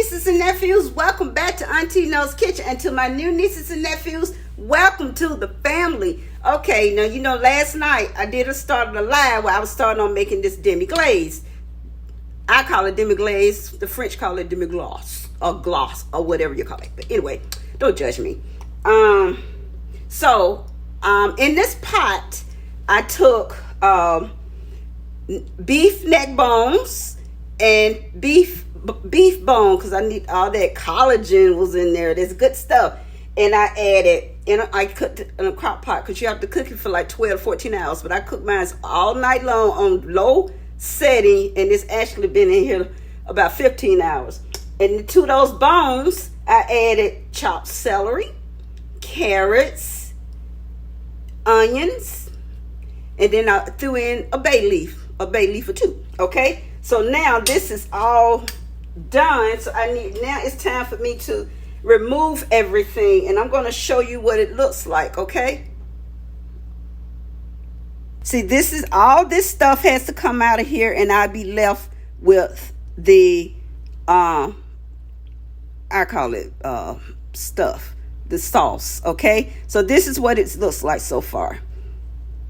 nieces and nephews, welcome back to Auntie No's Kitchen. And to my new nieces and nephews, welcome to the family. Okay, now you know last night I did start a live where I was starting on making this Demi Glaze. I call it Demi Glaze. The French call it Demi Glace or gloss or whatever you call it. But anyway, don't judge me. In this pot, I took beef neck bones and beef bone, because I need all that collagen was in there. There's good stuff. And I added, I cooked it in a crock pot because you have to cook it for like 12, 14 hours. But I cooked mine all night long on low setting, and it's actually been in here about 15 hours. And to those bones, I added chopped celery, carrots, onions, and then I threw in a bay leaf or two. Okay, so now this is all done. So now it's time for me to remove everything, and I'm going to show you what it looks like. Okay, see, this is all this stuff has to come out of here, and I'll be left with the I call it stuff, the sauce. Okay, so this is what it looks like so far,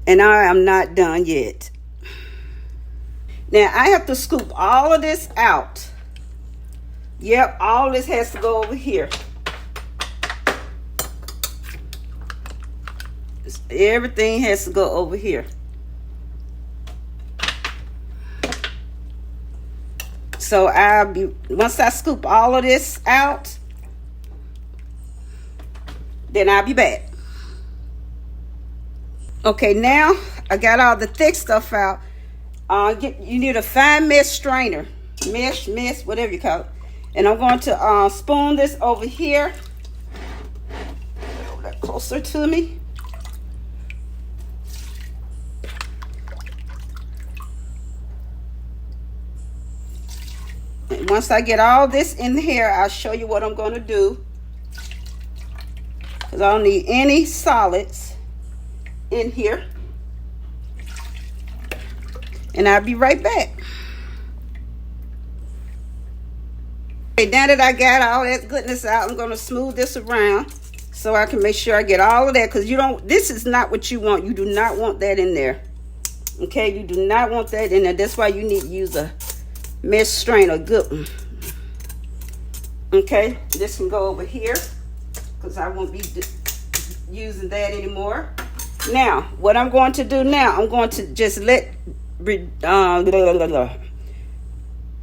and I am not done yet. Now I have to scoop all of this out. Yep, all this has to go over here. Everything has to go over here. So once I scoop all of this out, then I'll be back. Okay, now I got all the thick stuff out. You need a fine mesh strainer, mesh, whatever you call it. And I'm going to spoon this over here. Hold that closer to me. And once I get all this in here, I'll show you what I'm going to do. Because I don't need any solids in here. And I'll be right back. Okay, now that I got all that goodness out, I'm going to smooth this around so I can make sure I get all of that, because this is not what you want. You do not want that in there. Okay, you do not want that in there. That's why you need to use a mesh strainer, good one. Okay, this can go over here because I won't be using that anymore. Now, what I'm going to do now, I'm going to just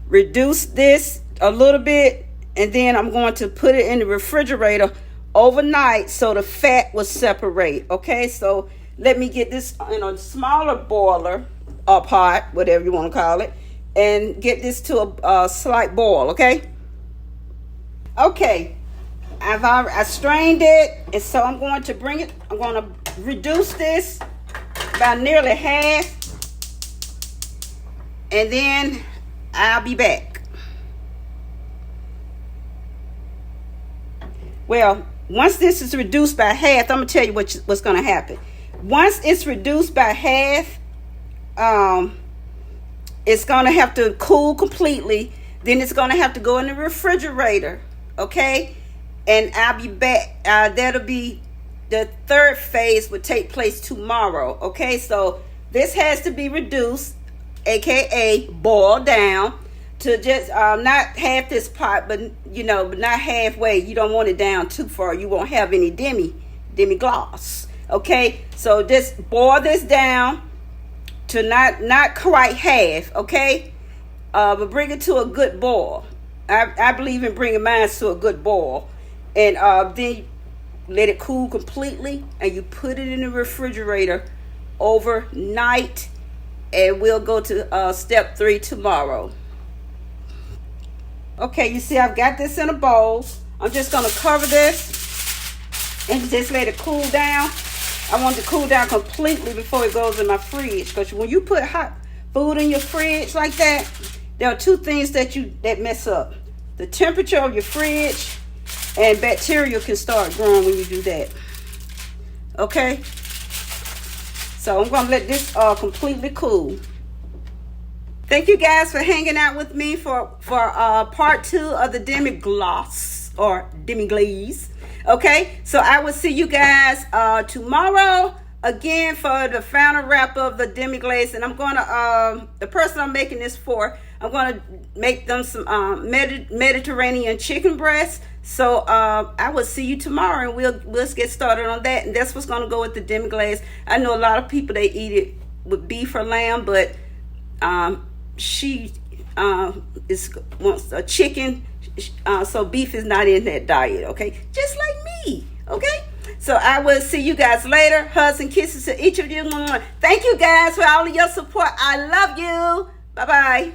reduce this a little bit, and then I'm going to put it in the refrigerator overnight so the fat will separate. Okay, so let me get this in a smaller boiler or pot, whatever you want to call it, and get this to a slight boil. Okay, I strained it, and so I'm going to bring it, I'm going to reduce this by nearly half, and then I'll be back. Well, once this is reduced by half, I'm going to tell you what's going to happen. Once it's reduced by half, it's going to have to cool completely. Then it's going to have to go in the refrigerator. Okay? And I'll be back. That'll be the third phase would take place tomorrow. Okay? So this has to be reduced, aka boiled down, to just not half this pot, but not halfway. You don't want it down too far. You won't have any Demi Glace. Okay, so just boil this down to not quite half. Okay, but bring it to a good boil. I believe in bringing mine to a good boil, and then let it cool completely, and you put it in the refrigerator overnight, and we'll go to step 3 tomorrow. Okay, you see I've got this in a bowl. I'm just going to cover this and just let it cool down. I want it to cool down completely before it goes in my fridge, because when you put hot food in your fridge like that, there are two things that mess up. The temperature of your fridge, and bacteria can start growing when you do that. Okay? So I'm going to let this completely cool. Thank you guys for hanging out with me for part 2 of the Demi Gloss or Demi Glaze. Okay, so I will see you guys tomorrow again for the final wrap of the Demi Glaze. And I'm gonna the person I'm making this for, I'm gonna make them some Mediterranean chicken breasts. So I will see you tomorrow, and we'll get started on that. And that's what's gonna go with the Demi Glaze. I know a lot of people, they eat it with beef or lamb, but she wants a chicken, so beef is not in that diet. Okay, just like me. Okay, so I will see you guys later. Hugs and kisses to each of you. Thank you guys for all of your support. I love you. Bye bye.